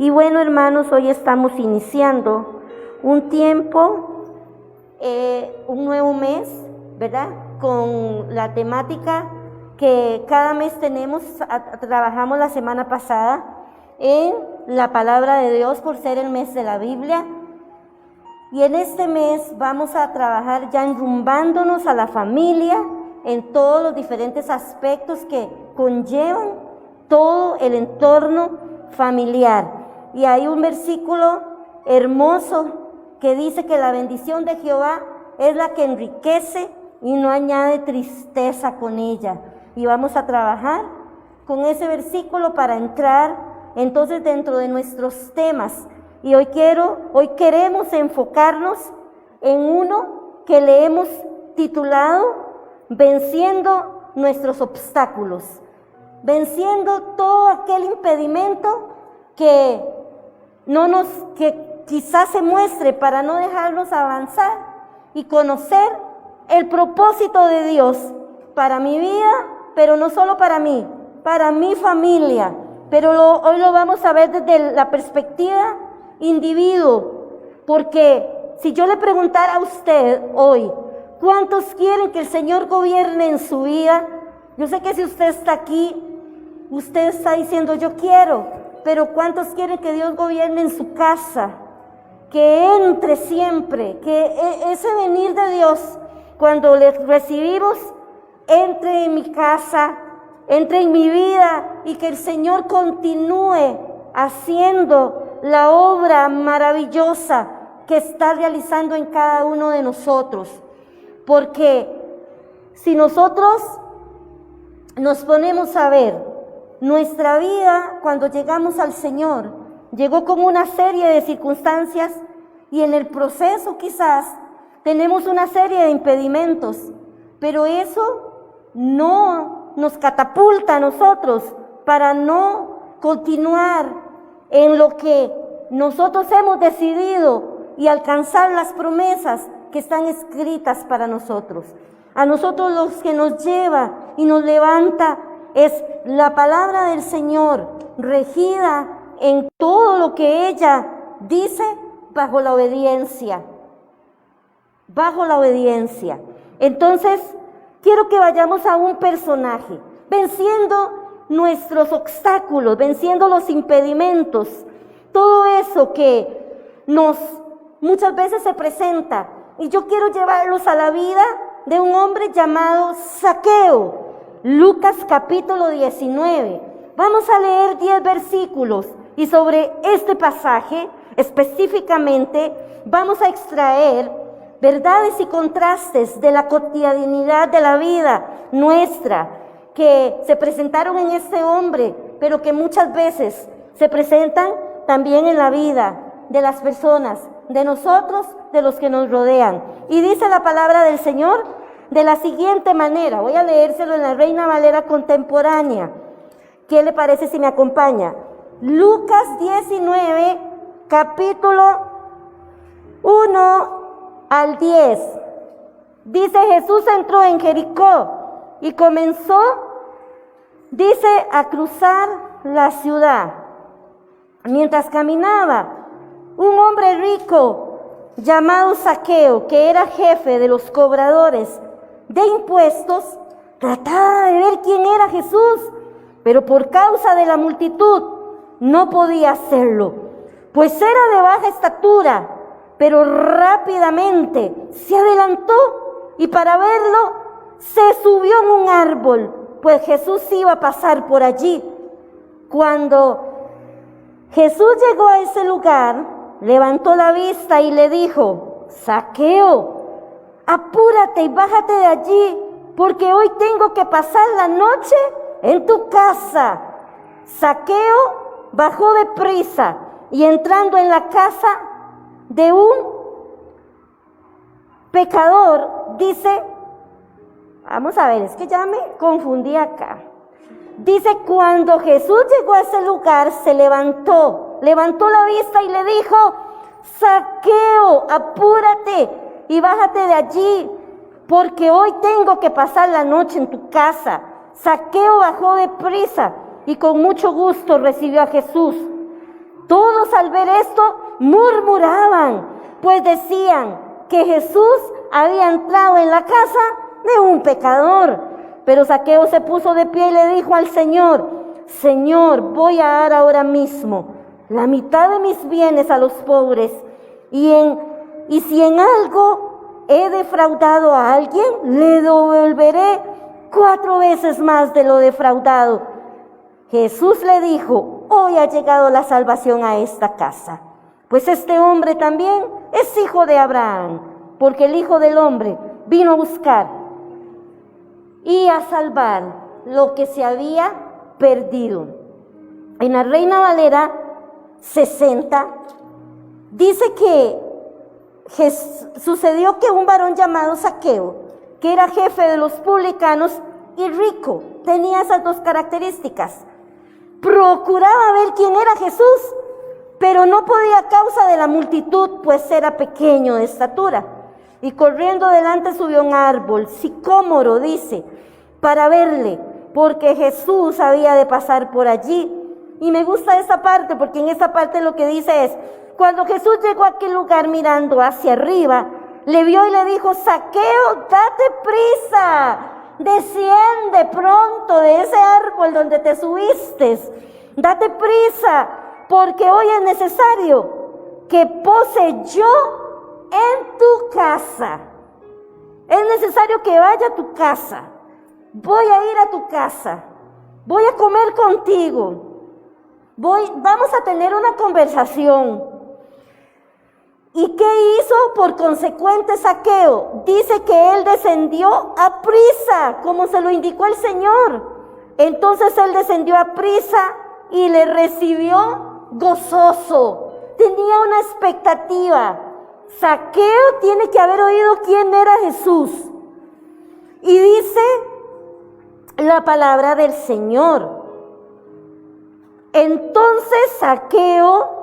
Y bueno, hermanos, hoy estamos iniciando un tiempo, un nuevo mes, ¿verdad? Con la temática que cada mes tenemos, trabajamos la semana pasada en la palabra de Dios por ser el mes de la Biblia. Y en este mes vamos a trabajar ya enrumbándonos a la familia en todos los diferentes aspectos que conllevan todo el entorno familiar. Y hay un versículo hermoso que dice que la bendición de Jehová es la que enriquece y no añade tristeza con ella. Y vamos a trabajar con ese versículo para entrar entonces dentro de nuestros temas. Y hoy queremos enfocarnos en uno que le hemos titulado Venciendo nuestros obstáculos, venciendo todo aquel impedimento que quizás se muestre para no dejarnos avanzar y conocer el propósito de Dios para mi vida, pero no solo para mí, para mi familia. Pero hoy lo vamos a ver desde la perspectiva individuo, porque si yo le preguntara a usted hoy, ¿cuántos quieren que el Señor gobierne en su vida? Yo sé que si usted está aquí, usted está diciendo yo quiero, pero ¿cuántos quieren que Dios gobierne en su casa? Que entre siempre, que ese venir de Dios, cuando le recibimos, entre en mi casa, entre en mi vida, y que el Señor continúe haciendo la obra maravillosa que está realizando en cada uno de nosotros. Porque si nosotros nos ponemos a ver, nuestra vida cuando llegamos al Señor, llegó con una serie de circunstancias y en el proceso quizás tenemos una serie de impedimentos, pero eso no nos catapulta a nosotros para no continuar en lo que nosotros hemos decidido y alcanzar las promesas que están escritas para nosotros. A nosotros los que nos lleva y nos levanta es la palabra del Señor, regida en todo lo que ella dice bajo la obediencia. Bajo la obediencia. Entonces, quiero que vayamos a un personaje, venciendo nuestros obstáculos, venciendo los impedimentos, todo eso que muchas veces se presenta. Y yo quiero llevarlos a la vida de un hombre llamado Zaqueo. Lucas capítulo 19. Vamos a leer 10 versículos y sobre este pasaje específicamente vamos a extraer verdades y contrastes de la cotidianidad de la vida nuestra que se presentaron en este hombre, pero que muchas veces se presentan también en la vida de las personas, de nosotros, de los que nos rodean. Y dice la palabra del Señor de la siguiente manera, voy a leérselo en la Reina Valera contemporánea. ¿Qué le parece si me acompaña? Lucas 19, capítulo 1 al 10. Dice, Jesús entró en Jericó y comenzó, dice, a cruzar la ciudad. Mientras caminaba, un hombre rico llamado Zaqueo, que era jefe de los cobradores de impuestos, trataba de ver quién era Jesús, pero por causa de la multitud no podía hacerlo, pues era de baja estatura. Pero rápidamente se adelantó y para verlo se subió en un árbol, pues Jesús iba a pasar por allí. Cuando Jesús llegó a ese lugar, levantó la vista y le dijo, Zaqueo, apúrate y bájate de allí, porque hoy tengo que pasar la noche en tu casa. Zaqueo bajó deprisa y entrando en la casa de un pecador, dice, vamos a ver, es que ya me confundí acá. Dice, cuando Jesús llegó a ese lugar, se levantó la vista y le dijo, Zaqueo, apúrate y bájate de allí, porque hoy tengo que pasar la noche en tu casa. Zaqueo bajó deprisa y con mucho gusto recibió a Jesús. Todos al ver esto murmuraban, pues decían que Jesús había entrado en la casa de un pecador. Pero Zaqueo se puso de pie y le dijo al Señor: Señor, voy a dar ahora mismo la mitad de mis bienes a los pobres, y si en algo he defraudado a alguien, le devolveré 4 veces más de lo defraudado. Jesús le dijo: hoy ha llegado la salvación a esta casa, pues este hombre también es hijo de Abraham, porque el Hijo del Hombre vino a buscar y a salvar lo que se había perdido. En la Reina Valera 60 dice que sucedió que un varón llamado Zaqueo, que era jefe de los publicanos y rico, tenía esas 2 características. Procuraba ver quién era Jesús, pero no podía a causa de la multitud, pues era pequeño de estatura. Y corriendo delante subió a un árbol, sicómoro, dice, para verle, porque Jesús había de pasar por allí. Y me gusta esa parte, porque en esa parte lo que dice es: cuando Jesús llegó a aquel lugar mirando hacia arriba, le vio y le dijo: Zaqueo, date prisa, desciende pronto de ese árbol donde te subiste, date prisa, porque hoy es necesario que pose yo en tu casa. Es necesario que vaya a tu casa. Voy a ir a tu casa. Voy a comer contigo. Vamos a tener una conversación. ¿Y qué hizo por consecuente Zaqueo? Dice que él descendió a prisa, como se lo indicó el Señor. Entonces él descendió a prisa y le recibió gozoso. Tenía una expectativa. Zaqueo tiene que haber oído quién era Jesús. Y dice la palabra del Señor: entonces Zaqueo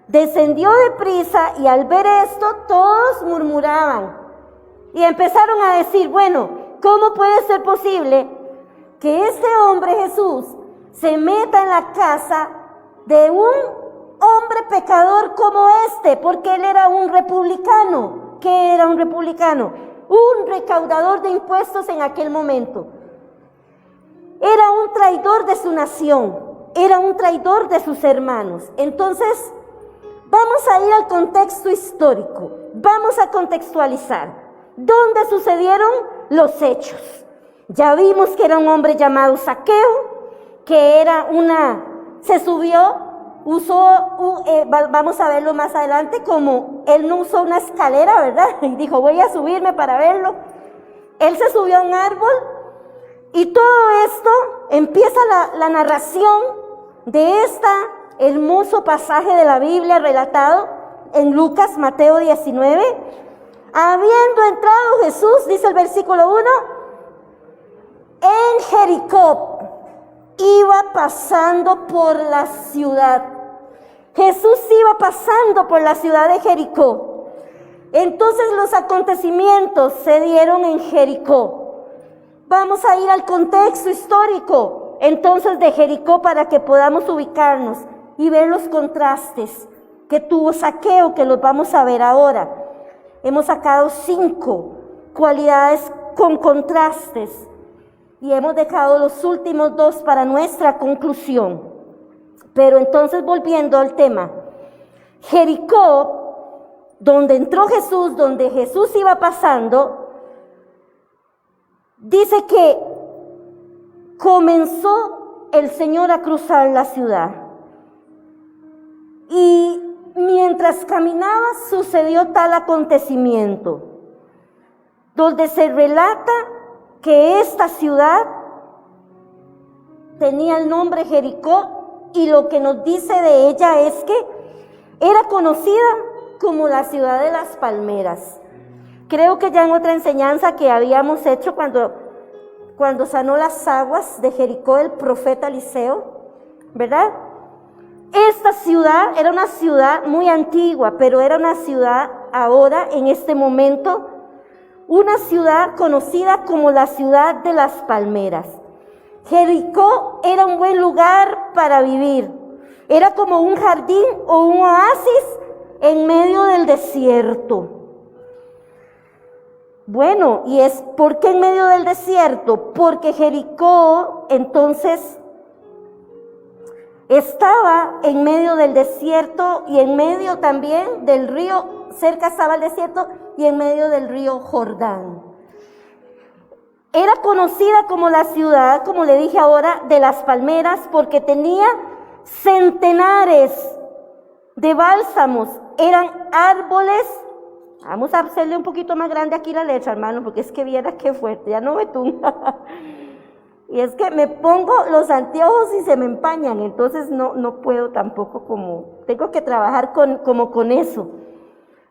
descendió de prisa, y al ver esto todos murmuraban y empezaron a decir: bueno, ¿cómo puede ser posible que este hombre Jesús se meta en la casa de un hombre pecador como este? Porque él era un republicano. ¿Qué era un republicano? Un recaudador de impuestos en aquel momento. Era un traidor de su nación, era un traidor de sus hermanos. Entonces, vamos a ir al contexto histórico, vamos a contextualizar dónde sucedieron los hechos. Ya vimos que era un hombre llamado Zaqueo, que era se subió, vamos a verlo más adelante, como él no usó una escalera, ¿verdad? Y dijo: voy a subirme para verlo. Él se subió a un árbol, y todo esto empieza la narración de este hermoso pasaje de la Biblia relatado en Lucas, Mateo 19. Habiendo entrado Jesús, dice el versículo 1, en Jericó, iba pasando por la ciudad. Jesús iba pasando por la ciudad de Jericó. Entonces los acontecimientos se dieron en Jericó. Vamos a ir al contexto histórico entonces de Jericó para que podamos ubicarnos y ver los contrastes que tuvo Zaqueo, que los vamos a ver ahora. Hemos sacado 5 cualidades con contrastes y hemos dejado los últimos 2 para nuestra conclusión. Pero entonces, volviendo al tema, Jericó, donde entró Jesús, donde Jesús iba pasando, dice que comenzó el Señor a cruzar la ciudad. Y mientras caminaba sucedió tal acontecimiento, donde se relata que esta ciudad tenía el nombre Jericó, y lo que nos dice de ella es que era conocida como la ciudad de las palmeras. Creo que ya en otra enseñanza que habíamos hecho cuando sanó las aguas de Jericó el profeta Eliseo, ¿verdad? Esta ciudad era una ciudad muy antigua, pero era una ciudad ahora, en este momento, una ciudad conocida como la ciudad de las palmeras. Jericó era un buen lugar para vivir, Era como un jardín o un oasis en medio del desierto. Bueno, ¿y es por qué en medio del desierto? Porque Jericó entonces estaba en medio del desierto y en medio también del río, cerca estaba el desierto y en medio del río Jordán. Era conocida como la ciudad, como le dije ahora, de las palmeras, porque tenía centenares de bálsamos. Eran árboles. Vamos a hacerle un poquito más grande aquí la letra, hermano, porque es que vieras qué fuerte, ya no me tumba. Y es que me pongo los anteojos y se me empañan, entonces no puedo tampoco tengo que trabajar con eso.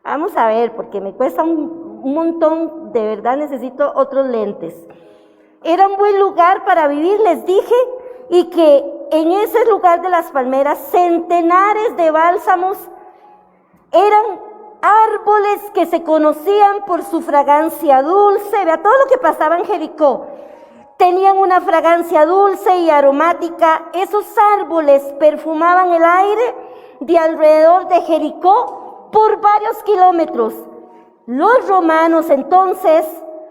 Vamos a ver, porque me cuesta un montón, de verdad necesito otros lentes. Era un buen lugar para vivir, les dije, y que en ese lugar de las palmeras, centenares de bálsamos eran árboles que se conocían por su fragancia dulce. Vea todo lo que pasaba en Jericó. Tenían una fragancia dulce y aromática. Esos árboles perfumaban el aire de alrededor de Jericó por varios kilómetros. Los romanos entonces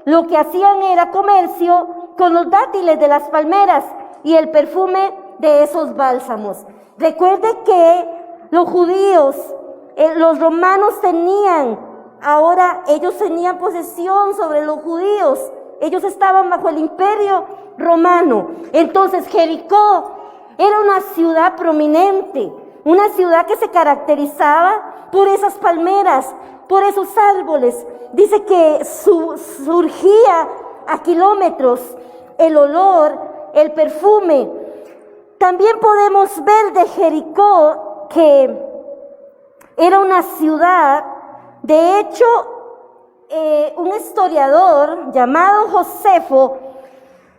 lo que hacían era comercio con los dátiles de las palmeras y el perfume de esos bálsamos. Recuerde que los judíos, los romanos ellos tenían posesión sobre los judíos. Ellos estaban bajo el imperio romano. Entonces Jericó era una ciudad prominente, una ciudad que se caracterizaba por esas palmeras, por esos árboles. Dice que surgía a kilómetros el olor, el perfume. También podemos ver de Jericó que era una ciudad, de hecho, un historiador llamado Josefo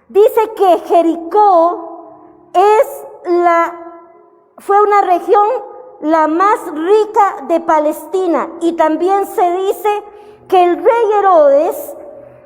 dice que Jericó fue una región la más rica de Palestina, y también se dice que el rey Herodes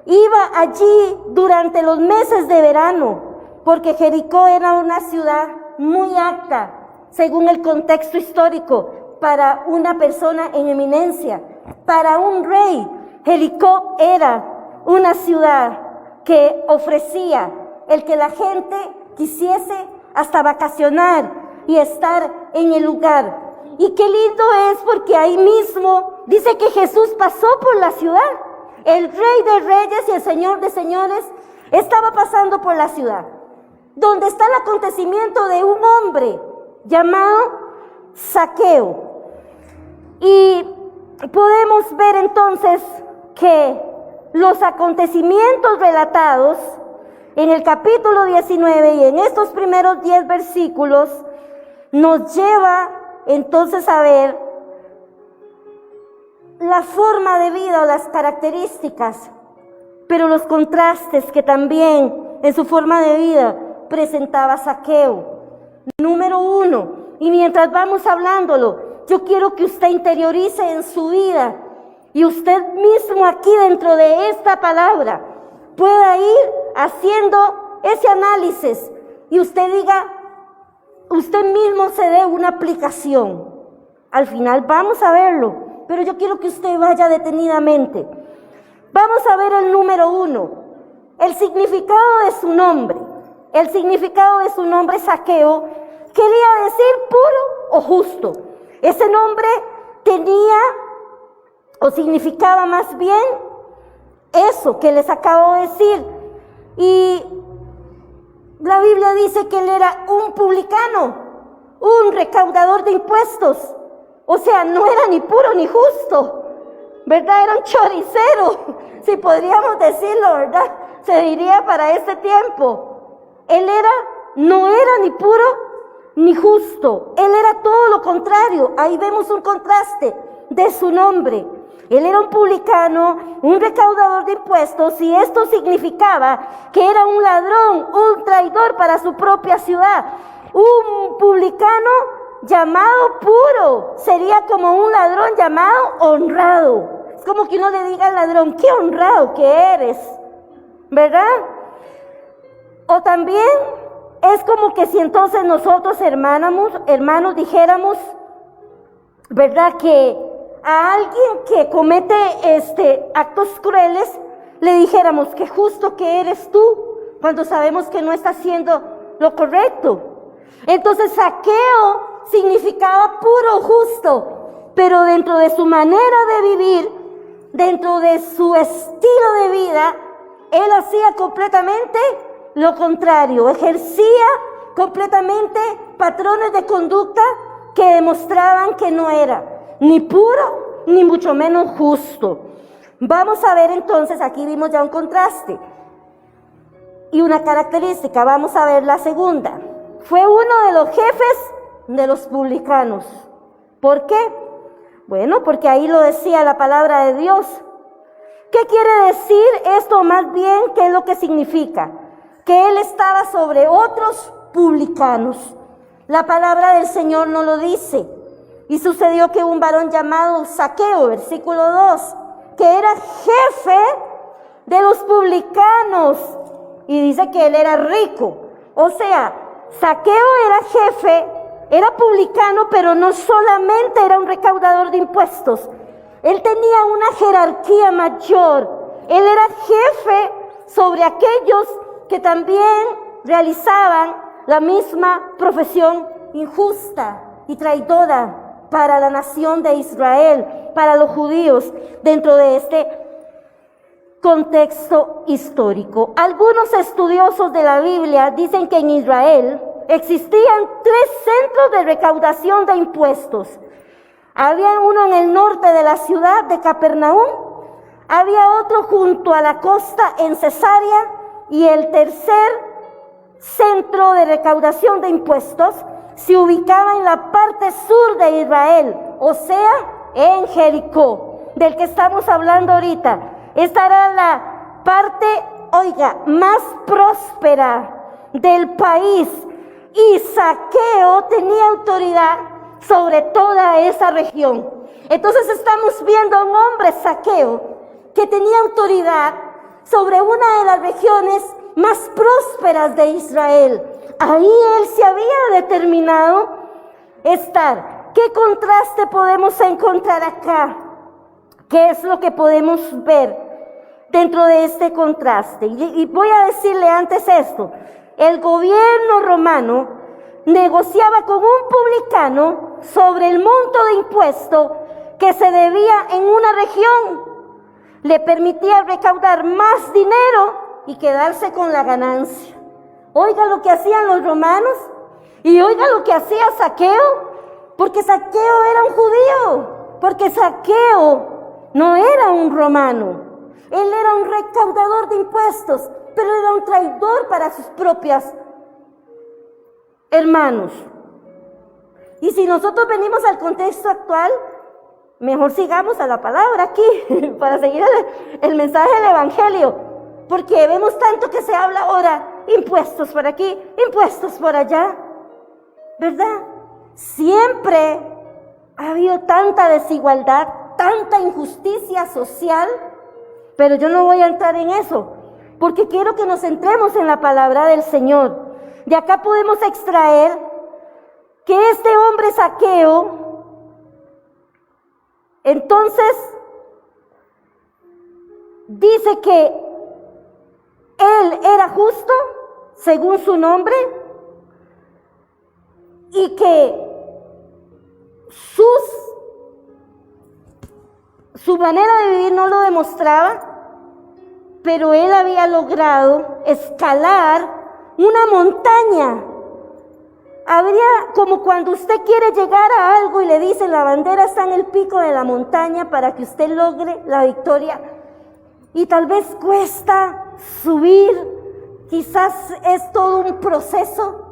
iba allí durante los meses de verano, porque Jericó era una ciudad muy apta, según el contexto histórico, para una persona en eminencia, para un rey. Jericó era una ciudad que ofrecía el que la gente quisiese hasta vacacionar y estar en el lugar. Y qué lindo es, porque ahí mismo dice que Jesús pasó por la ciudad. El Rey de Reyes y el Señor de Señores estaba pasando por la ciudad, donde está el acontecimiento de un hombre llamado Zaqueo. Y podemos ver entonces que los acontecimientos relatados en el capítulo 19 y en estos primeros 10 versículos nos lleva entonces a ver la forma de vida o las características, pero los contrastes que también en su forma de vida presentaba Zaqueo. Número 1, y mientras vamos hablándolo, yo quiero que usted interiorice en su vida y usted mismo aquí dentro de esta palabra pueda ir haciendo ese análisis y usted diga, usted mismo se dé una aplicación. Al final vamos a verlo, pero yo quiero que usted vaya detenidamente. Vamos a ver el número 1, el significado de su nombre. El significado de su nombre, Zaqueo, quería decir puro o justo. Ese nombre tenía o significaba más bien eso que les acabo de decir. Y la Biblia dice que él era un publicano, un recaudador de impuestos. O sea, no era ni puro ni justo, ¿verdad? Era un choricero, si podríamos decirlo, ¿verdad? Se diría para este tiempo. Él no era ni puro ni justo, él era todo lo contrario. Ahí vemos un contraste de su nombre. Él era un publicano, un recaudador de impuestos, y esto significaba que era un ladrón, un traidor para su propia ciudad. Un publicano llamado puro sería como un ladrón llamado honrado. Es como que uno le diga al ladrón, qué honrado que eres, ¿verdad? O también Es como que si entonces nosotros, hermanos, dijéramos, ¿verdad?, que a alguien que comete actos crueles, le dijéramos que justo que eres tú, cuando sabemos que no está haciendo lo correcto. Entonces Zaqueo significaba puro, justo, pero dentro de su manera de vivir, dentro de su estilo de vida, él hacía completamente lo contrario, ejercía completamente patrones de conducta que demostraban que no era ni puro, ni mucho menos justo. Vamos a ver entonces, aquí vimos ya un contraste y una característica. Vamos a ver la segunda. Fue uno de los jefes de los publicanos. ¿Por qué? Bueno, porque ahí lo decía la palabra de Dios. ¿Qué quiere decir esto? Más bien, ¿qué es lo que significa? Que él estaba sobre otros publicanos. La palabra del Señor no lo dice. Y sucedió que un varón llamado Zaqueo, versículo 2, que era jefe de los publicanos, y dice que él era rico. O sea, Zaqueo era jefe, era publicano, pero no solamente era un recaudador de impuestos. Él tenía una jerarquía mayor. Él era jefe sobre aquellos que también realizaban la misma profesión injusta y traidora para la nación de Israel, para los judíos, dentro de este contexto histórico. Algunos estudiosos de la Biblia dicen que en Israel existían 3 centros de recaudación de impuestos. Había uno en el norte de la ciudad de Capernaum, había otro junto a la costa en Cesarea, y el tercer centro de recaudación de impuestos se ubicaba en la parte sur de Israel, o sea, en Jericó, del que estamos hablando ahorita. Esta era la parte, más próspera del país, y Zaqueo tenía autoridad sobre toda esa región. Entonces estamos viendo a un hombre, Zaqueo, que tenía autoridad sobre una de las regiones más prósperas de Israel. Ahí él se había determinado estar. ¿Qué contraste podemos encontrar acá? ¿Qué es lo que podemos ver dentro de este contraste? Y voy a decirle antes esto. El gobierno romano negociaba con un publicano sobre el monto de impuesto que se debía en una región. Le permitía recaudar más dinero y quedarse con la ganancia. Oiga lo que hacían los romanos y oiga lo que hacía Zaqueo, porque Zaqueo era un judío, porque Zaqueo no era un romano. Él era un recaudador de impuestos, pero era un traidor para sus propios hermanos. Y si nosotros venimos al contexto actual, mejor sigamos a la palabra aquí para seguir el mensaje del Evangelio, porque vemos tanto que se habla ahora, impuestos por aquí, impuestos por allá, ¿verdad? Siempre ha habido tanta desigualdad, tanta injusticia social, pero yo no voy a entrar en eso, porque quiero que nos centremos en la palabra del Señor. De acá podemos extraer que este hombre Zaqueo, entonces, dice que él era justo según su nombre y que su manera de vivir no lo demostraba, pero él había logrado escalar una montaña. Habría como cuando usted quiere llegar a algo y le dicen la bandera está en el pico de la montaña para que usted logre la victoria. Y tal vez cuesta subir, quizás es todo un proceso.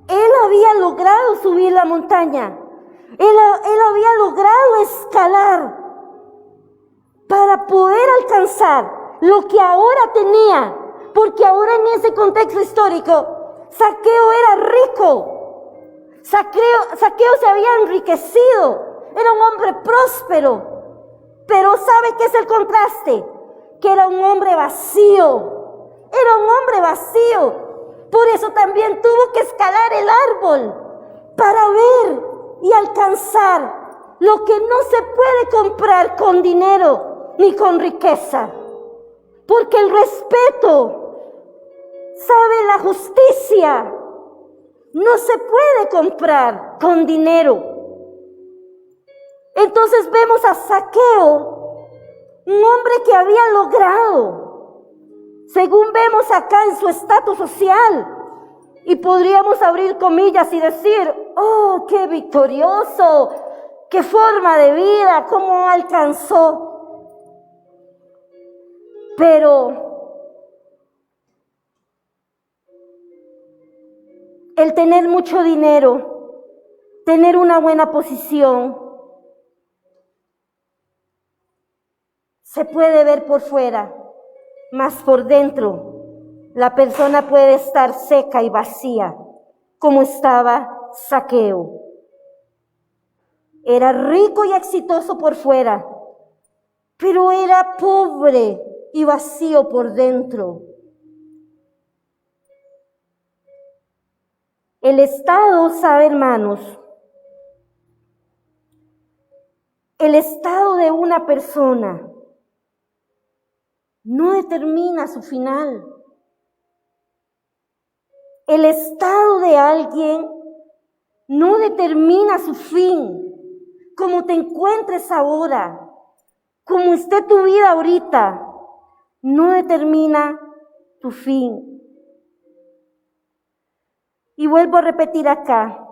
Él había logrado subir la montaña. Él había logrado escalar para poder alcanzar lo que ahora tenía. Porque ahora en ese contexto histórico, Zaqueo era rico. Zaqueo se había enriquecido, era un hombre próspero, pero ¿sabe qué es el contraste? Que era un hombre vacío, Por eso también tuvo que escalar el árbol para ver y alcanzar lo que no se puede comprar con dinero ni con riqueza. Porque el respeto, sabe, la justicia, no se puede comprar con dinero. Entonces vemos a Zaqueo, un hombre que había logrado, según vemos acá en su estatus social, y podríamos abrir comillas y decir, oh, qué victorioso, qué forma de vida, cómo alcanzó. Pero el tener mucho dinero, tener una buena posición, se puede ver por fuera, mas por dentro la persona puede estar seca y vacía, como estaba Zaqueo. Era rico y exitoso por fuera, pero era pobre y vacío por dentro. El estado, sabe, hermanos, el estado de una persona no determina su final. El estado de alguien no determina su fin. Como te encuentres ahora, como esté tu vida ahorita, no determina tu fin. Y vuelvo a repetir acá,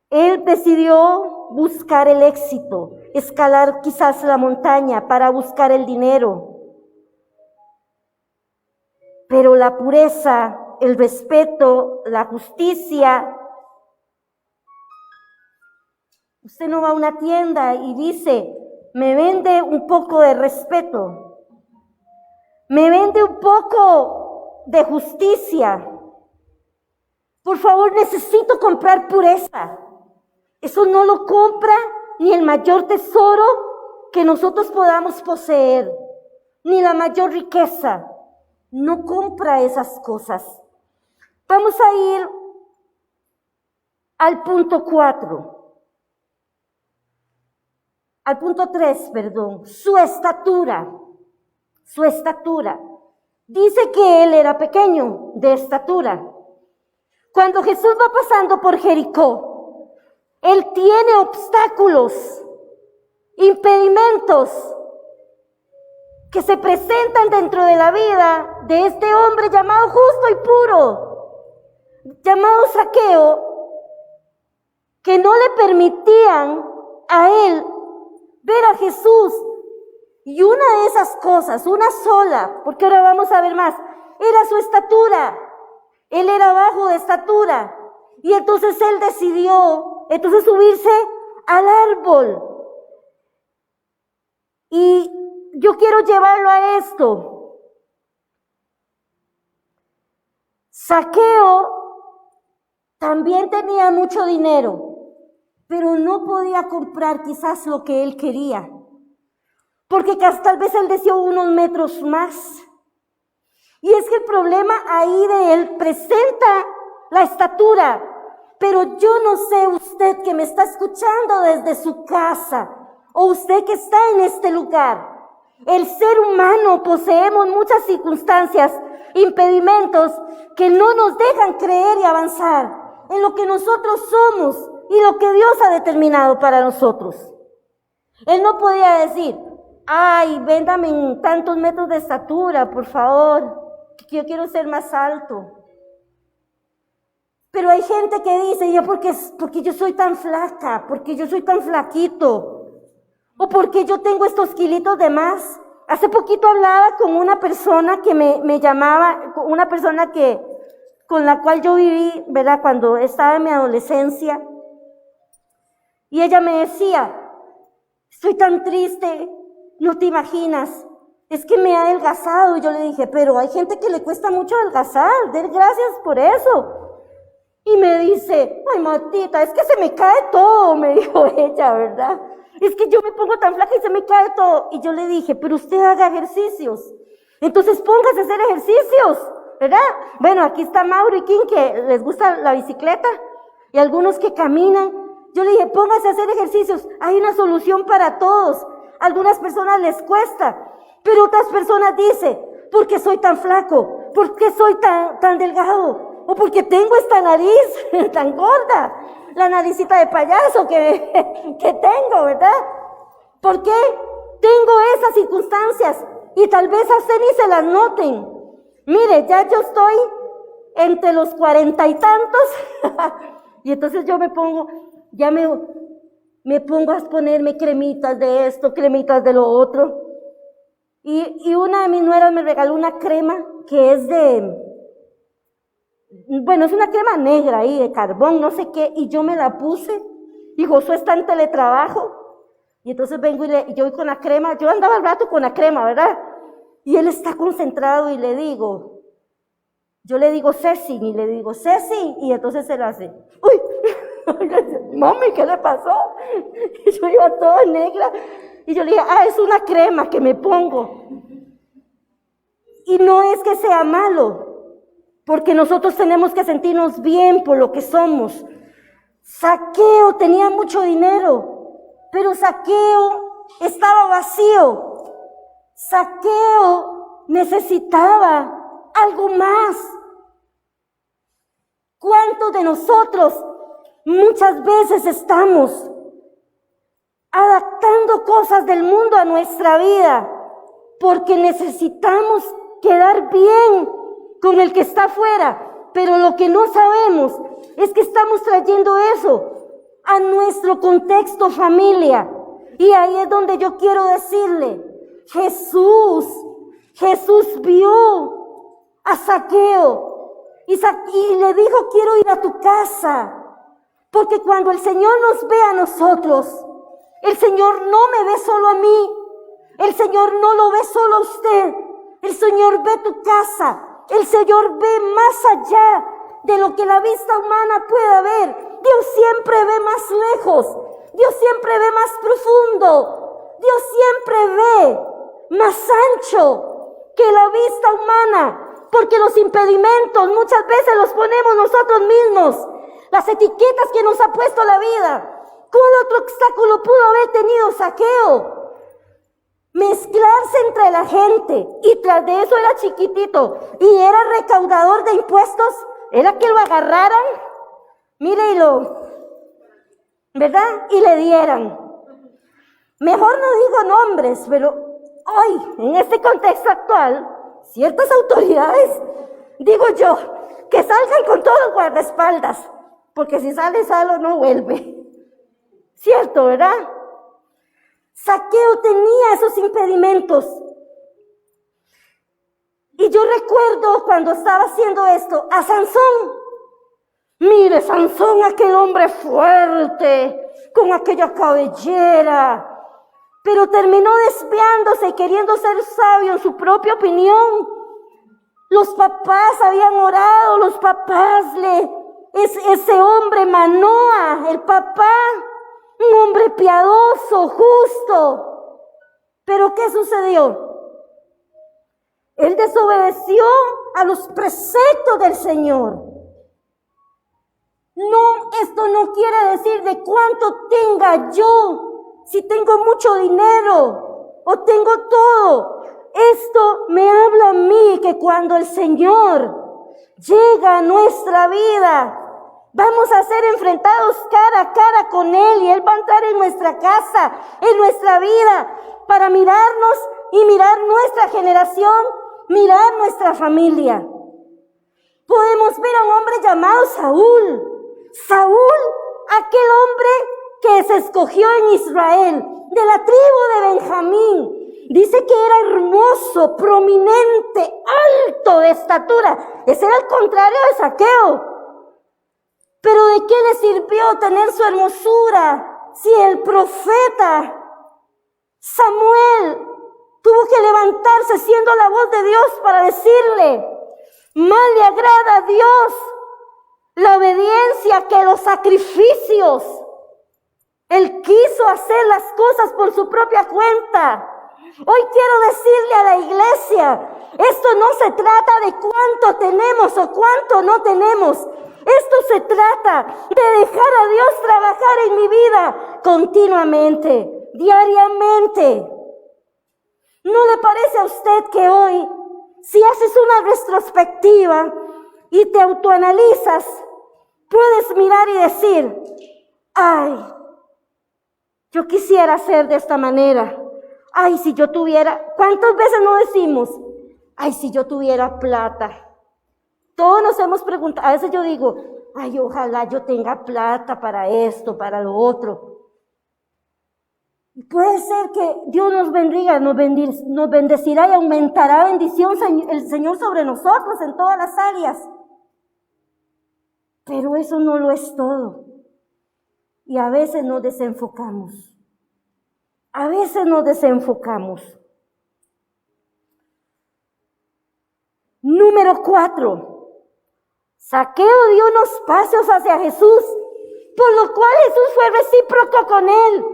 él decidió buscar el éxito, escalar quizás la montaña para buscar el dinero. Pero la pureza, el respeto, la justicia. Usted no va a una tienda y dice, me vende un poco de respeto, me vende un poco de justicia. Por favor, necesito comprar pureza. Eso no lo compra ni el mayor tesoro que nosotros podamos poseer, ni la mayor riqueza. No compra esas cosas. Vamos a ir al punto 3, su estatura. Su estatura. Dice que él era pequeño de estatura. Cuando Jesús va pasando por Jericó, él tiene obstáculos, impedimentos que se presentan dentro de la vida de este hombre llamado justo y puro, llamado Zaqueo, que no le permitían a él ver a Jesús. Y una de esas cosas, una sola, porque ahora vamos a ver más, era su estatura. Él era bajo de estatura. Y entonces él decidió subirse al árbol. Y yo quiero llevarlo a esto. Zaqueo también tenía mucho dinero, pero no podía comprar quizás lo que él quería, porque tal vez él deseó unos metros más. Y es que el problema ahí de él presenta la estatura, pero yo no sé, usted que me está escuchando desde su casa, o usted que está en este lugar, el ser humano poseemos muchas circunstancias, impedimentos que no nos dejan creer y avanzar en lo que nosotros somos y lo que Dios ha determinado para nosotros. Él no podía decir, ay, véndame en tantos metros de estatura, por favor, que yo quiero ser más alto. Pero hay gente que dice, yo porque yo soy tan flaca, porque yo soy tan flaquito, o porque yo tengo estos kilitos de más. Hace poquito hablaba con una persona que me llamaba, una persona con la cual yo viví, ¿verdad?, cuando estaba en mi adolescencia. Y ella me decía, estoy tan triste, no te imaginas, es que me he adelgazado. Y yo le dije, pero hay gente que le cuesta mucho adelgazar, den gracias por eso. Y me dice, ay, Matita, es que se me cae todo, me dijo ella, ¿verdad? Es que yo me pongo tan flaca y se me cae todo. Y yo le dije, pero usted haga ejercicios. Entonces póngase a hacer ejercicios. ¿verdad? Bueno, aquí está Mauro y Kim, que les gusta la bicicleta, y algunos que caminan. Yo le dije, póngase a hacer ejercicios, hay una solución para todos. A algunas personas les cuesta, pero otras personas dicen, ¿por qué soy tan flaco? ¿Por qué soy tan delgado? ¿O porque tengo esta nariz tan gorda? La naricita de payaso que tengo, ¿verdad? ¿Por qué tengo esas circunstancias? Y tal vez a usted ni se las noten. Mire, ya yo estoy entre los 40 y tantos, y entonces yo me pongo a ponerme cremitas de esto, cremitas de lo otro. Y una de mis nueras me regaló una crema que es es una crema negra ahí, de carbón, no sé qué, y yo me la puse, y Josué está en teletrabajo, y entonces vengo y yo voy con la crema, yo andaba al rato con la crema, ¿verdad? Y él está concentrado y yo le digo Ceci, y entonces él hace, ¡uy! Mami, ¿qué le pasó? Y yo iba toda negra, y yo le dije, es una crema que me pongo. Y no es que sea malo, porque nosotros tenemos que sentirnos bien por lo que somos. Zaqueo tenía mucho dinero, pero Zaqueo estaba vacío. Zaqueo necesitaba algo más. ¿Cuántos de nosotros muchas veces estamos adaptando cosas del mundo a nuestra vida porque necesitamos quedar bien con el que está afuera? Pero lo que no sabemos es que estamos trayendo eso a nuestro contexto familia. Y ahí es donde yo quiero decirle, Jesús vio a Zaqueo y le dijo, quiero ir a tu casa. Porque cuando el Señor nos ve a nosotros, el Señor no me ve solo a mí, el Señor no lo ve solo a usted, el Señor ve tu casa, el Señor ve más allá de lo que la vista humana pueda ver. Dios siempre ve más lejos, Dios siempre ve más profundo, Dios siempre ve más ancho que la vista humana, porque los impedimentos muchas veces los ponemos nosotros mismos, las etiquetas que nos ha puesto la vida. ¿Cuál otro obstáculo pudo haber tenido Zaqueo? Mezclarse entre la gente, y tras de eso era chiquitito y era recaudador de impuestos. Era que lo agarraran, mire, ¿verdad? Y le dieran. Mejor no digo nombres, pero hoy, en este contexto actual, ciertas autoridades, digo yo, que salgan con todos los guardaespaldas, porque si sale solo no vuelve. ¿Cierto, verdad? Zaqueo tenía esos impedimentos. Y yo recuerdo cuando estaba haciendo esto a Sansón. Mire, Sansón, aquel hombre fuerte, con aquella cabellera, pero terminó desviándose y queriendo ser sabio en su propia opinión. Los papás habían orado, ese hombre Manoa, el papá, un hombre piadoso, justo. Pero ¿qué sucedió? Él desobedeció a los preceptos del Señor. No, esto no quiere decir de cuánto tenga yo, si tengo mucho dinero o tengo todo. Esto me habla a mí que cuando el Señor llega a nuestra vida, vamos a ser enfrentados cara a cara con Él, y Él va a entrar en nuestra casa, en nuestra vida, para mirarnos y mirar nuestra generación, mirar nuestra familia. Podemos ver a un hombre llamado Saúl. Saúl, aquel hombre que se escogió en Israel, de la tribu de Benjamín. Dice que era hermoso, prominente, alto de estatura. Ese era el contrario de Zaqueo. Pero ¿de qué le sirvió tener su hermosura si el profeta Samuel tuvo que levantarse siendo la voz de Dios para decirle, más le agrada a Dios la obediencia que los sacrificios? Él quiso hacer las cosas por su propia cuenta. Hoy quiero decirle a la iglesia, esto no se trata de cuánto tenemos o cuánto no tenemos. Esto se trata de dejar a Dios trabajar en mi vida continuamente, diariamente. ¿No le parece a usted que hoy, si haces una retrospectiva y te autoanalizas, puedes mirar y decir, ay, yo quisiera ser de esta manera. Ay, si yo tuviera, ¿cuántas veces no decimos? Ay, si yo tuviera plata. Todos nos hemos preguntado, a veces yo digo, ay, ojalá yo tenga plata para esto, para lo otro. Puede ser que Dios nos bendiga, nos bendecirá y aumentará bendición el Señor sobre nosotros en todas las áreas. Pero eso no lo es todo. Y a veces nos desenfocamos. A veces nos desenfocamos. Número 4. Zaqueo dio unos pasos hacia Jesús, por lo cual Jesús fue recíproco con él.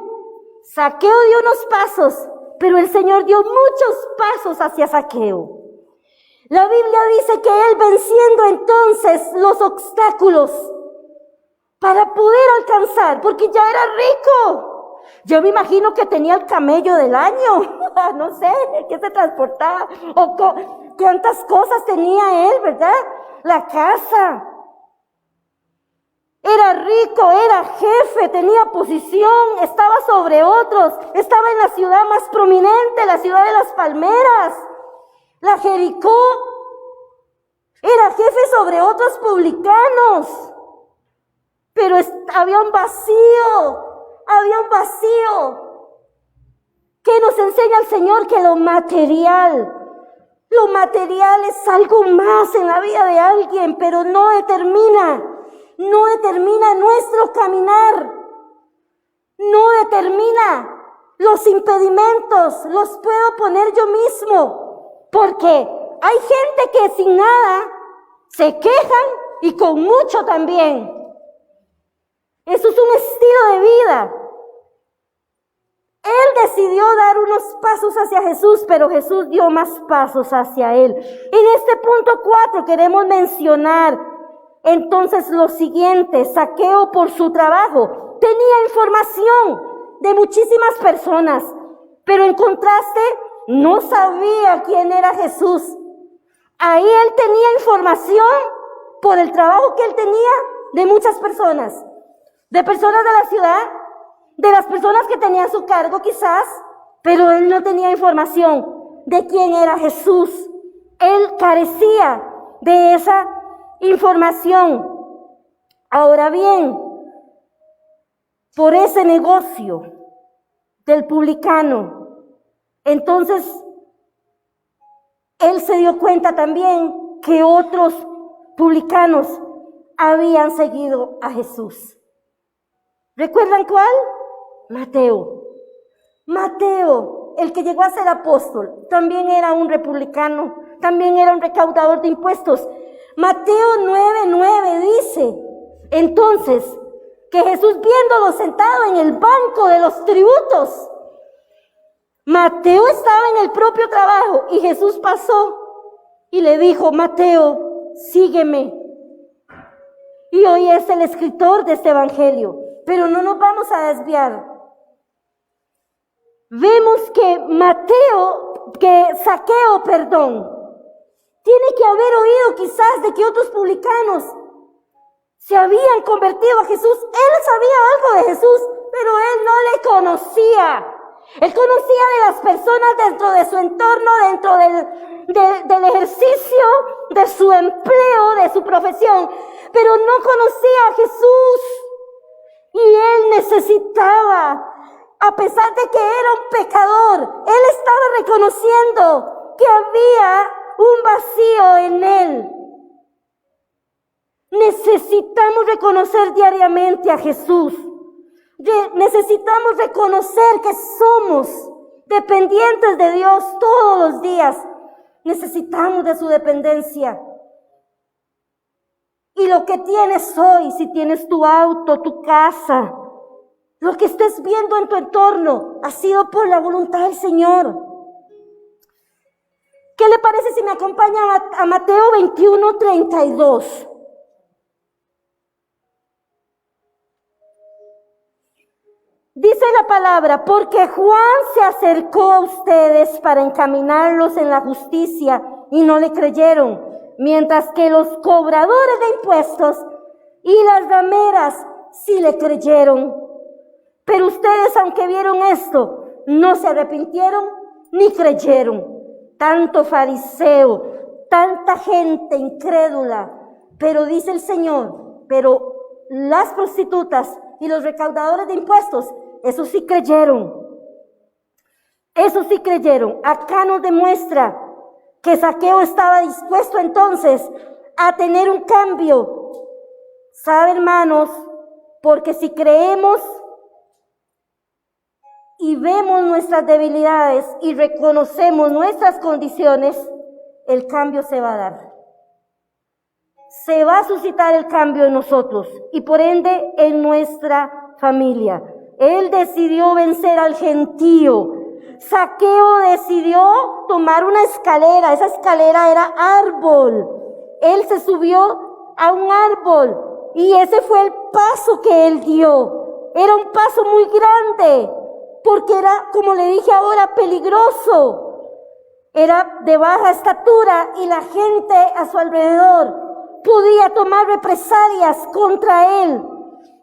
Zaqueo dio unos pasos, pero el Señor dio muchos pasos hacia Zaqueo. La Biblia dice que él, venciendo entonces los obstáculos para poder alcanzar, porque ya era rico. Yo me imagino que tenía el camello del año, no sé, que se transportaba, o cuántas cosas tenía él, ¿verdad? La casa. Era rico, era jefe, tenía posición, estaba sobre otros, estaba en la ciudad más prominente, la ciudad de las palmeras, la Jericó. Era jefe sobre otros publicanos. Pero había un vacío que nos enseña el Señor que lo material es algo más en la vida de alguien, pero no determina nuestro caminar, no determina los impedimentos, los puedo poner yo mismo, porque hay gente que sin nada se quejan y con mucho también. Eso es un estilo de vida. Él decidió dar unos pasos hacia Jesús, pero Jesús dio más pasos hacia él. En este punto 4 queremos mencionar entonces lo siguiente. Zaqueo, por su trabajo, tenía información de muchísimas personas, pero en contraste no sabía quién era Jesús. Ahí él tenía información por el trabajo que él tenía de muchas personas, de personas de la ciudad, de las personas que tenían su cargo quizás, pero él no tenía información de quién era Jesús. Él carecía de esa información. Ahora bien, por ese negocio del publicano, entonces él se dio cuenta también que otros publicanos habían seguido a Jesús. ¿Recuerdan cuál? Mateo, el que llegó a ser apóstol, también era un republicano, también era un recaudador de impuestos. Mateo 9:9 dice, entonces, que Jesús, viéndolo sentado en el banco de los tributos, Mateo estaba en el propio trabajo y Jesús pasó y le dijo, Mateo, sígueme. Y hoy es el escritor de este evangelio, pero no nos vamos a desviar. Vemos que Zaqueo, tiene que haber oído quizás de que otros publicanos se habían convertido a Jesús. Él sabía algo de Jesús, pero él no le conocía. Él conocía de las personas dentro de su entorno, dentro del ejercicio de su empleo, de su profesión, pero no conocía a Jesús. Y él necesitaba, a pesar de que era un pecador, él estaba reconociendo que había un vacío en él. Necesitamos reconocer diariamente a Jesús. Necesitamos reconocer que somos dependientes de Dios todos los días. Necesitamos de su dependencia. Y lo que tienes hoy, si tienes tu auto, tu casa, lo que estés viendo en tu entorno, ha sido por la voluntad del Señor. ¿Qué le parece si me acompaña a Mateo 21:32? Dice la palabra, porque Juan se acercó a ustedes para encaminarlos en la justicia y no le creyeron, mientras que los cobradores de impuestos y las rameras sí le creyeron. Pero ustedes, aunque vieron esto, no se arrepintieron ni creyeron. Tanto fariseo, tanta gente incrédula, pero dice el Señor, pero las prostitutas y los recaudadores de impuestos, eso sí creyeron. Eso sí creyeron. Acá nos demuestra que Zaqueo estaba dispuesto entonces a tener un cambio. ¿Sabe, hermanos? Porque si creemos y vemos nuestras debilidades y reconocemos nuestras condiciones, el cambio se va a dar. Se va a suscitar el cambio en nosotros y por ende en nuestra familia. Él decidió vencer al gentío. Zaqueo decidió tomar una escalera. Esa escalera era árbol. Él se subió a un árbol y ese fue el paso que él dio. Era un paso muy grande porque era, como le dije ahora, peligroso. Era de baja estatura y la gente a su alrededor podía tomar represalias contra él.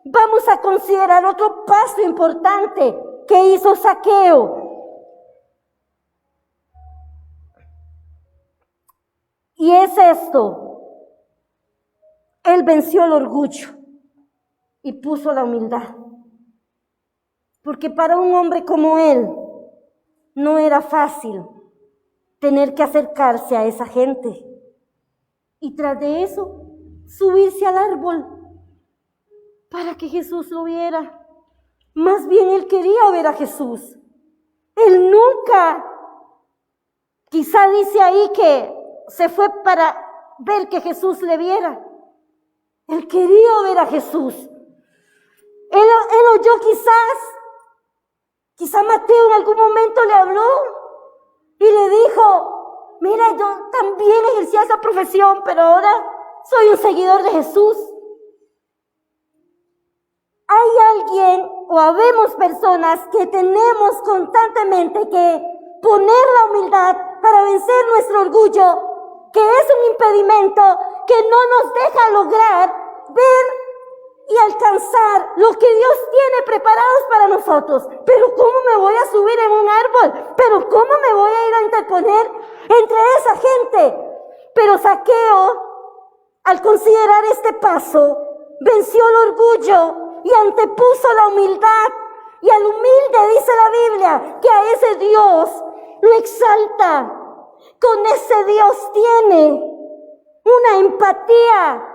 Vamos a considerar otro paso importante que hizo Zaqueo. Y es esto. Él venció el orgullo y puso la humildad. Porque para un hombre como él no era fácil tener que acercarse a esa gente. Y tras de eso, subirse al árbol para que Jesús lo viera. Más bien él quería ver a Jesús. Él nunca, quizá dice ahí que se fue para ver que Jesús le viera. Él quería ver a Jesús. Él oyó quizá Mateo en algún momento le habló y le dijo, mira, yo también ejercía esa profesión, pero ahora soy un seguidor de Jesús. Hay alguien o habemos personas que tenemos constantemente que poner la humildad para vencer nuestro orgullo, que es un impedimento que no nos deja lograr ver y alcanzar lo que Dios tiene preparados para nosotros. Pero ¿cómo me voy a subir en un árbol? ¿Pero cómo me voy a ir a interponer entre esa gente? Pero Zaqueo, al considerar este paso, venció el orgullo y antepuso la humildad. Y al humilde, dice la Biblia, que a ese Dios lo exalta. Con ese Dios tiene una empatía.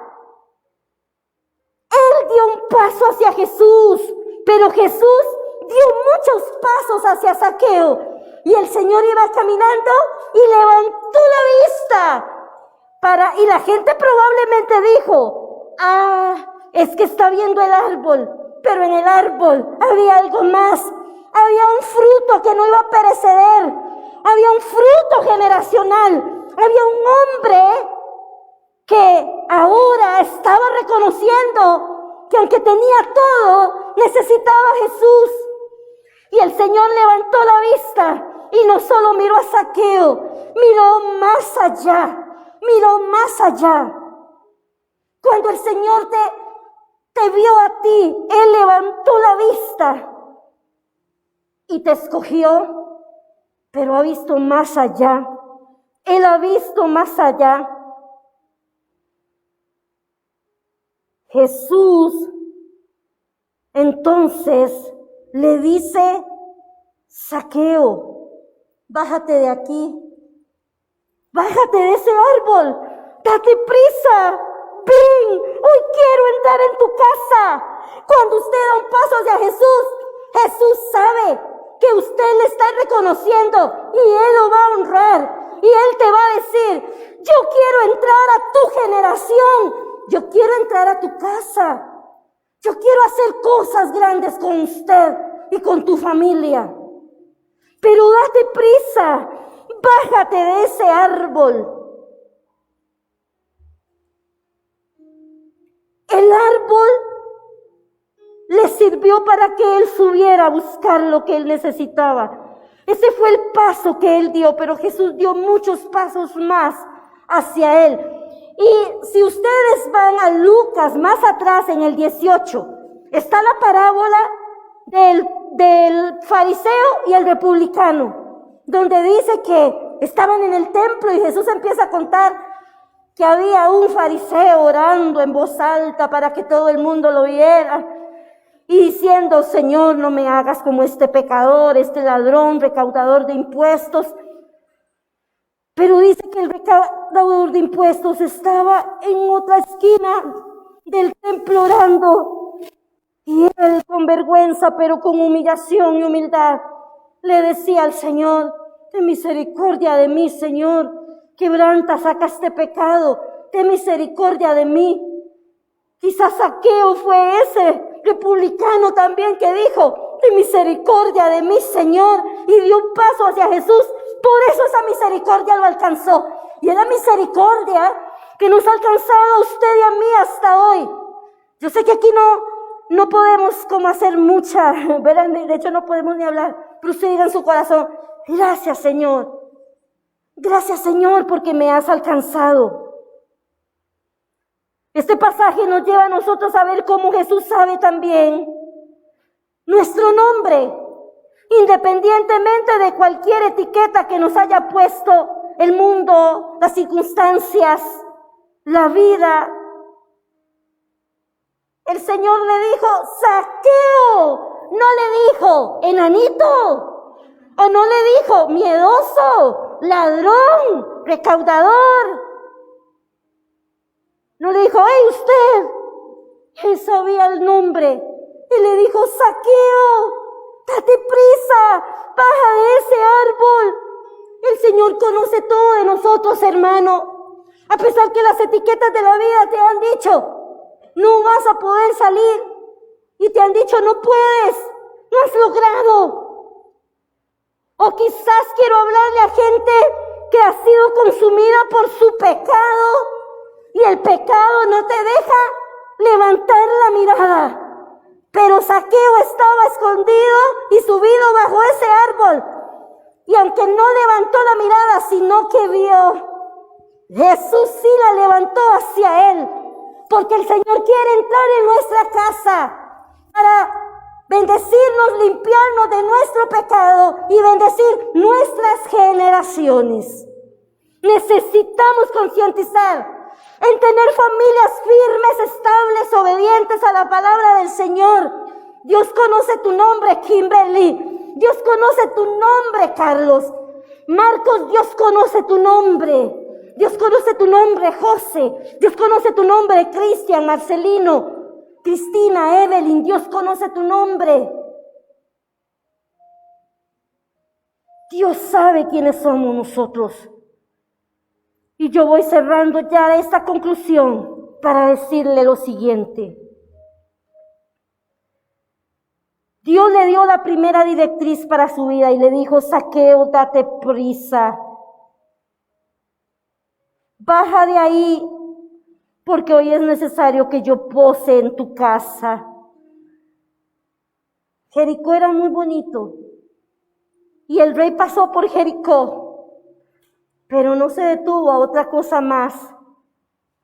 Él dio un paso hacia Jesús, pero Jesús dio muchos pasos hacia Zaqueo. Y el Señor iba caminando y levantó la vista. Y la gente probablemente dijo, es que está viendo el árbol, pero en el árbol había algo más. Había un fruto que no iba a perecer. Había un fruto generacional. Había un hombre que ahora estaba reconociendo que aunque tenía todo, necesitaba a Jesús. Y el Señor levantó la vista y no solo miró a Zaqueo, miró más allá, miró más allá. Cuando el Señor te vio a ti, Él levantó la vista y te escogió, pero ha visto más allá. Él ha visto más allá. Jesús entonces le dice, Zaqueo, bájate de aquí, bájate de ese árbol, date prisa, ven, hoy quiero entrar en tu casa. Cuando usted da un paso hacia Jesús, Jesús sabe que usted le está reconociendo y Él lo va a honrar. Y Él te va a decir, yo quiero entrar a tu generación. Yo quiero entrar a tu casa. Yo quiero hacer cosas grandes con usted y con tu familia. Pero date prisa. bájate de ese árbol. El árbol le sirvió para que él subiera a buscar lo que él necesitaba. Ese fue el paso que él dio, pero Jesús dio muchos pasos más hacia él. Y si ustedes van a Lucas, más atrás en el 18, está la parábola del fariseo y el republicano, donde dice que estaban en el templo y Jesús empieza a contar que había un fariseo orando en voz alta para que todo el mundo lo viera y diciendo: Señor, no me hagas como este pecador, este ladrón, recaudador de impuestos. Pero dice que el recaudador de impuestos estaba en otra esquina del templo orando, y él, con vergüenza pero con humillación y humildad, le decía al Señor: ten misericordia de mí, Señor, quebranta, saca este pecado, ten misericordia de mí. Quizás Zaqueo fue ese republicano también que dijo: ten misericordia de mí, Señor, y dio un paso hacia Jesús. Por eso esa misericordia lo alcanzó. Y es la misericordia que nos ha alcanzado a usted y a mí hasta hoy. Yo sé que aquí no podemos como hacer mucha, ¿verdad? De hecho no podemos ni hablar, pero usted diga en su corazón: gracias, Señor. Gracias, Señor, porque me has alcanzado. Este pasaje nos lleva a nosotros a ver cómo Jesús sabe también nuestro nombre, independientemente de cualquier etiqueta que nos haya puesto el mundo, las circunstancias, la vida. El Señor le dijo: Zaqueo. No le dijo: enanito. O no le dijo: miedoso, ladrón, recaudador. No le dijo: ¡hey, usted! Él sabía el nombre y le dijo: Zaqueo, date prisa, baja de ese árbol. El Señor conoce todo de nosotros, hermano. A pesar que las etiquetas de la vida te han dicho: no vas a poder salir, y te han dicho: no puedes, no has logrado. O quizás quiero hablarle a gente que ha sido consumida por su pecado, y el pecado no te deja levantar la mirada. Pero Zaqueo estaba escondido y subido bajo ese árbol. Y aunque no levantó la mirada, sino que vio, Jesús sí la levantó hacia él. Porque el Señor quiere entrar en nuestra casa para bendecirnos, limpiarnos de nuestro pecado y bendecir nuestras generaciones. Necesitamos concientizar en tener familias firmes, estables, obedientes a la palabra del Señor. Dios conoce tu nombre, Kimberly. Dios conoce tu nombre, Carlos. Marcos, Dios conoce tu nombre. Dios conoce tu nombre, José. Dios conoce tu nombre, Cristian, Marcelino, Cristina, Evelyn. Dios conoce tu nombre. Dios sabe quiénes somos nosotros. Y yo voy cerrando ya esta conclusión para decirle lo siguiente. Dios le dio la primera directriz para su vida y le dijo: Zaqueo, date prisa. Baja de ahí, porque hoy es necesario que yo pose en tu casa. Jericó era muy bonito y el rey pasó por Jericó, pero no se detuvo a otra cosa más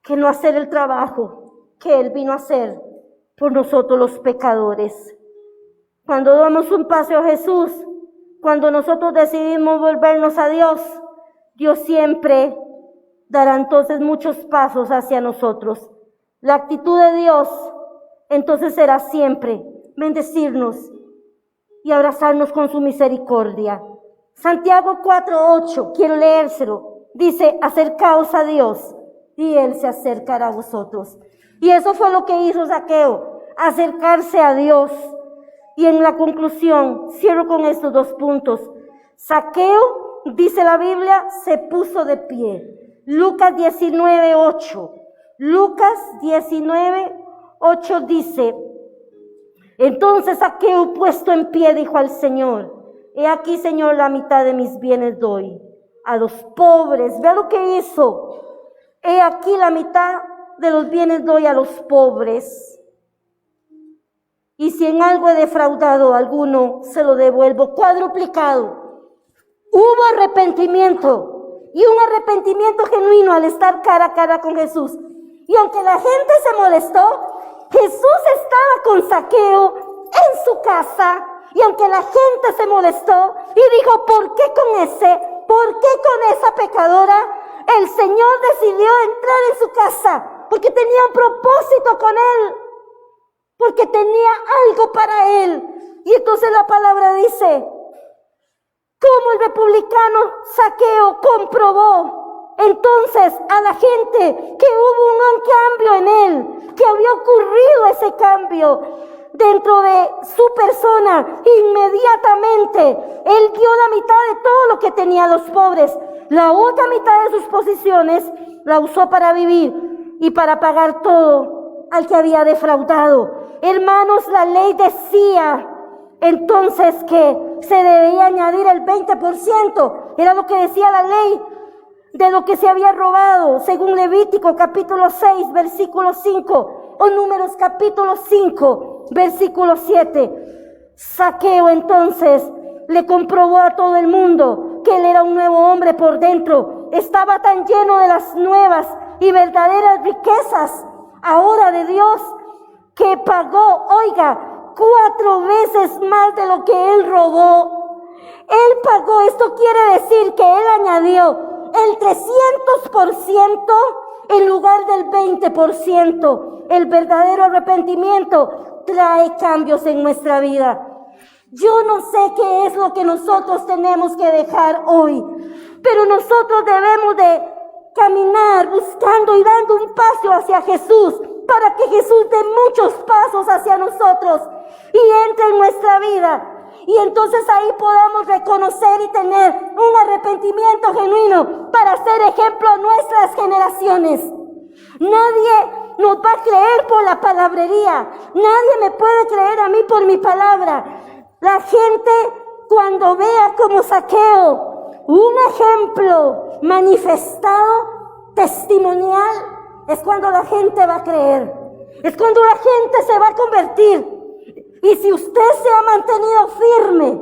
que no hacer el trabajo que él vino a hacer por nosotros los pecadores. Cuando damos un paso a Jesús, cuando nosotros decidimos volvernos a Dios, Dios siempre dará entonces muchos pasos hacia nosotros. La actitud de Dios entonces será siempre bendecirnos y abrazarnos con su misericordia. Santiago 4:8, quiero leérselo. Dice: acercaos a Dios y Él se acercará a vosotros. Y eso fue lo que hizo Zaqueo, acercarse a Dios. Y en la conclusión, cierro con estos 2 puntos. Zaqueo, dice la Biblia, se puso de pie. Lucas 19:8. Lucas 19:8 dice: entonces Zaqueo, puesto en pie, dijo al Señor: he aquí, Señor, la mitad de mis bienes doy a los pobres. Vea lo que hizo. He aquí la mitad de los bienes doy a los pobres. Y si en algo he defraudado a alguno, se lo devuelvo cuadruplicado. Hubo arrepentimiento, y un arrepentimiento genuino al estar cara a cara con Jesús. Y aunque la gente se molestó, Jesús estaba con Zaqueo en su casa. Y aunque la gente se molestó y dijo, ¿por qué con ese? ¿Por qué con esa pecadora? El Señor decidió entrar en su casa porque tenía un propósito con él, porque tenía algo para él. Y entonces la palabra dice, como el republicano Zaqueo comprobó entonces a la gente que hubo un cambio en él, que había ocurrido ese cambio dentro de su persona. Inmediatamente él dio la mitad de todo lo que tenía los pobres. La otra mitad de sus posiciones la usó para vivir y para pagar todo al que había defraudado. Hermanos, la ley decía entonces que se debía añadir el 20%. Era lo que decía la ley de lo que se había robado, según Levítico capítulo 6, versículo 5, o Números capítulo 5, versículo 7. Zaqueo entonces le comprobó a todo el mundo que él era un nuevo hombre por dentro. Estaba tan lleno de las nuevas y verdaderas riquezas ahora de Dios, que pagó, oiga, 4 veces más de lo que él robó. Él pagó, esto quiere decir que él añadió el 300% en lugar del 20%. El verdadero arrepentimiento trae cambios en nuestra vida. Yo no sé qué es lo que nosotros tenemos que dejar hoy, pero nosotros debemos de caminar buscando y dando un paso hacia Jesús, para que Jesús dé muchos pasos hacia nosotros y entre en nuestra vida. Y entonces ahí podamos reconocer y tener un arrepentimiento genuino para ser ejemplo a nuestras generaciones. Nadie nos va a creer por la palabrería. Nadie me puede creer a mí por mi palabra. La gente, cuando vea como Zaqueo un ejemplo manifestado, testimonial, es cuando la gente va a creer. Es cuando la gente se va a convertir. Y si usted se ha mantenido firme,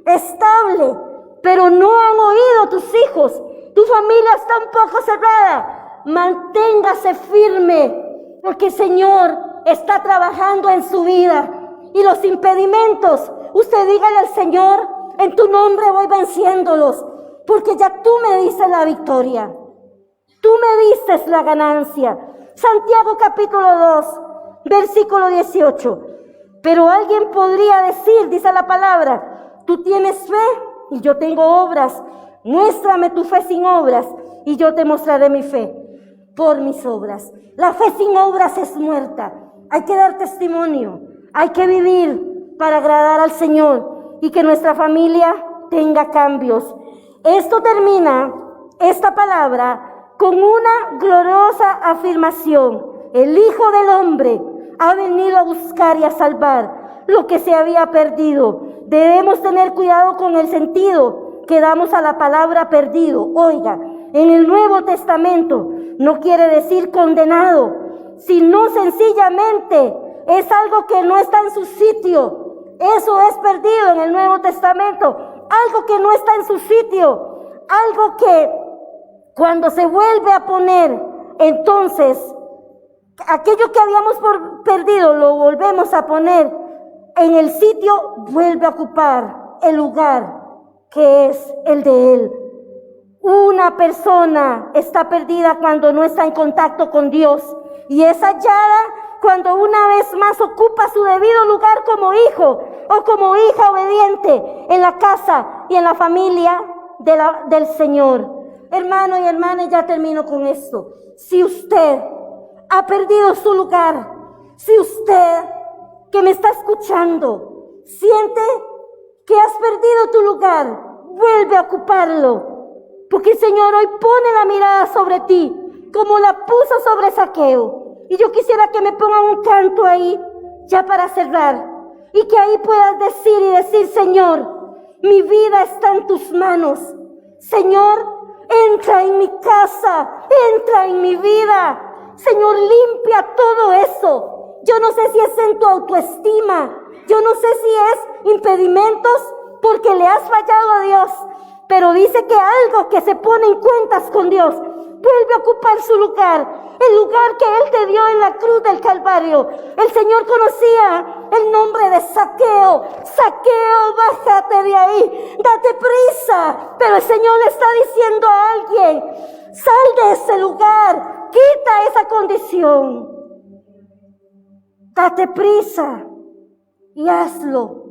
estable, pero no han oído tus hijos, tu familia está un poco cerrada, manténgase firme, porque el Señor está trabajando en su vida. Y los impedimentos, usted dígale al Señor, en tu nombre voy venciéndolos, porque ya tú me dices la victoria, tú me dices la ganancia. Santiago capítulo 2, versículo 18. Pero alguien podría decir, dice la palabra, tú tienes fe y yo tengo obras. Muéstrame tu fe sin obras y yo te mostraré mi fe por mis obras. La fe sin obras es muerta. Hay que dar testimonio, hay que vivir para agradar al Señor y que nuestra familia tenga cambios. Esto termina, esta palabra, con una gloriosa afirmación. El Hijo del Hombre ha venido a buscar y a salvar lo que se había perdido. Debemos tener cuidado con el sentido que damos a la palabra perdido. Oiga, en el Nuevo Testamento no quiere decir condenado, sino sencillamente es algo que no está en su sitio. Eso es perdido en el Nuevo Testamento. Algo que no está en su sitio. Algo que cuando se vuelve a poner, entonces aquello que habíamos perdido lo volvemos a poner en el sitio, vuelve a ocupar el lugar que es el de Él. Una persona está perdida cuando no está en contacto con Dios y es hallada cuando una vez más ocupa su debido lugar como hijo o como hija obediente en la casa y en la familia del Señor. Hermano y hermana, ya termino con esto. Si usted ha perdido su lugar, si usted que me está escuchando siente que has perdido tu lugar, vuelve a ocuparlo, porque el Señor hoy pone la mirada sobre ti como la puso sobre Zaqueo. Y yo quisiera que me pongan un canto ahí ya para cerrar, y que ahí puedas decir Señor, mi vida está en tus manos. Señor, entra en mi casa, entra en mi vida. Señor, limpia todo eso. Yo no sé si es en tu autoestima, yo no sé si es impedimentos porque le has fallado a Dios, pero dice que algo que se pone en cuentas con Dios vuelve a ocupar su lugar, el lugar que Él te dio en la cruz del Calvario. El Señor conocía el nombre de Zaqueo. Zaqueo, bájate de ahí, date prisa. Pero el Señor le está diciendo a alguien: sal de ese lugar, quita esa condición. Date prisa y hazlo,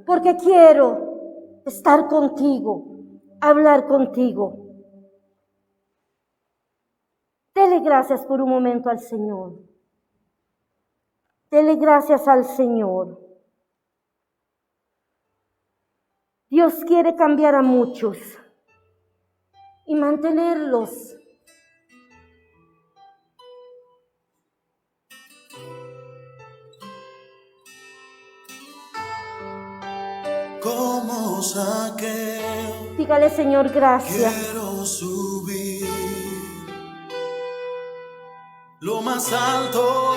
porque quiero estar contigo, hablar contigo. Dele gracias por un momento al Señor. Dele gracias al Señor. Dios quiere cambiar a muchos y mantenerlos. Como Zaqueo, dígale: Señor, gracias. quiero subir lo más alto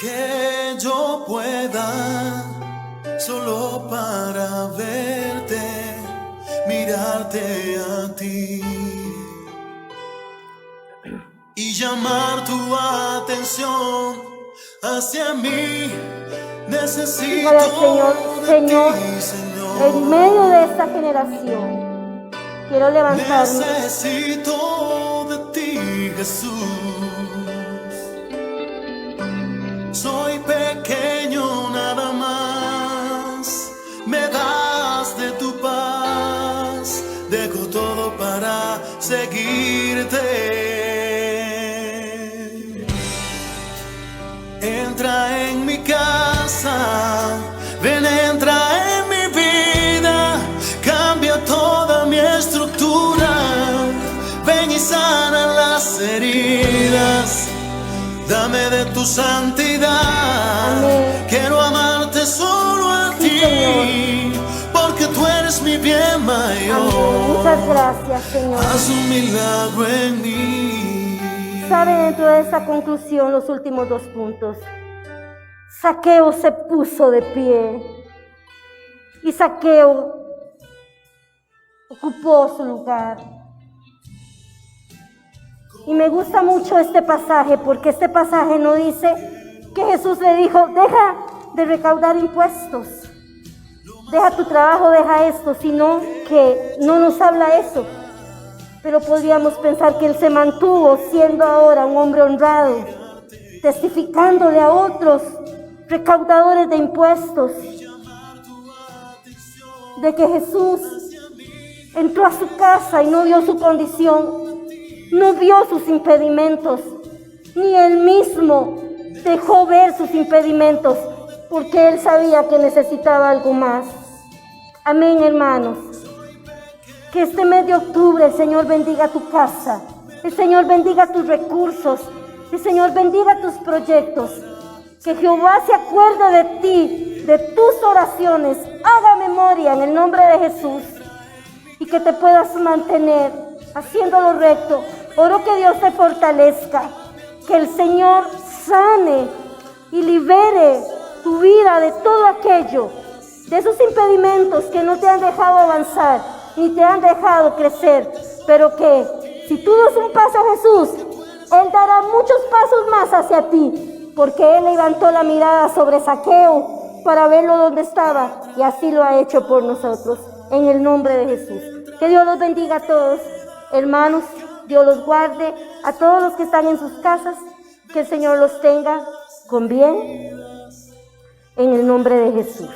que yo pueda, solo para verte, mirarte a ti y llamar tu atención hacia mí. Necesito dígale al Señor: Señor, de ti, Señor. en medio de esta generación quiero levantarme. Necesito de ti, Jesús. Soy pequeño nada más, me das de tu paz, dejo todo para seguirte. Entra en mi casa, ven, entra en mi vida, cambia toda mi estructura, ven y sana las heridas. Dame de tu santidad. Amén. Quiero amarte solo a Sí, ti, Señor. porque tú eres mi bien mayor. Amén. Muchas gracias, Señor. Haz un milagro en mí. Sabe, dentro de esta conclusión, los últimos 2 puntos. Zaqueo se puso de pie y Zaqueo ocupó su lugar. Y me gusta mucho este pasaje, porque este pasaje no dice que Jesús le dijo: deja de recaudar impuestos, deja tu trabajo, deja esto, sino que no nos habla eso. Pero podríamos pensar que él se mantuvo siendo ahora un hombre honrado, testificándole a otros recaudadores de impuestos de que Jesús entró a su casa y no vio su condición, no vio sus impedimentos, ni él mismo dejó ver sus impedimentos, porque él sabía que necesitaba algo más. Amén, hermanos. Que este mes de octubre el Señor bendiga tu casa, el Señor bendiga tus recursos, el Señor bendiga tus proyectos. Que Jehová se acuerde de ti, de tus oraciones, haga memoria en el nombre de Jesús, y que te puedas mantener haciendo lo recto. Oro que Dios te fortalezca, que el Señor sane y libere tu vida de todo aquello, de esos impedimentos que no te han dejado avanzar, ni te han dejado crecer, pero que si tú das un paso a Jesús, Él dará muchos pasos más hacia ti, porque Él levantó la mirada sobre Zaqueo para verlo donde estaba, y así lo ha hecho por nosotros, en el nombre de Jesús. Que Dios los bendiga a todos, hermanos. Dios los guarde, a todos los que están en sus casas, que el Señor los tenga con bien, en el nombre de Jesús.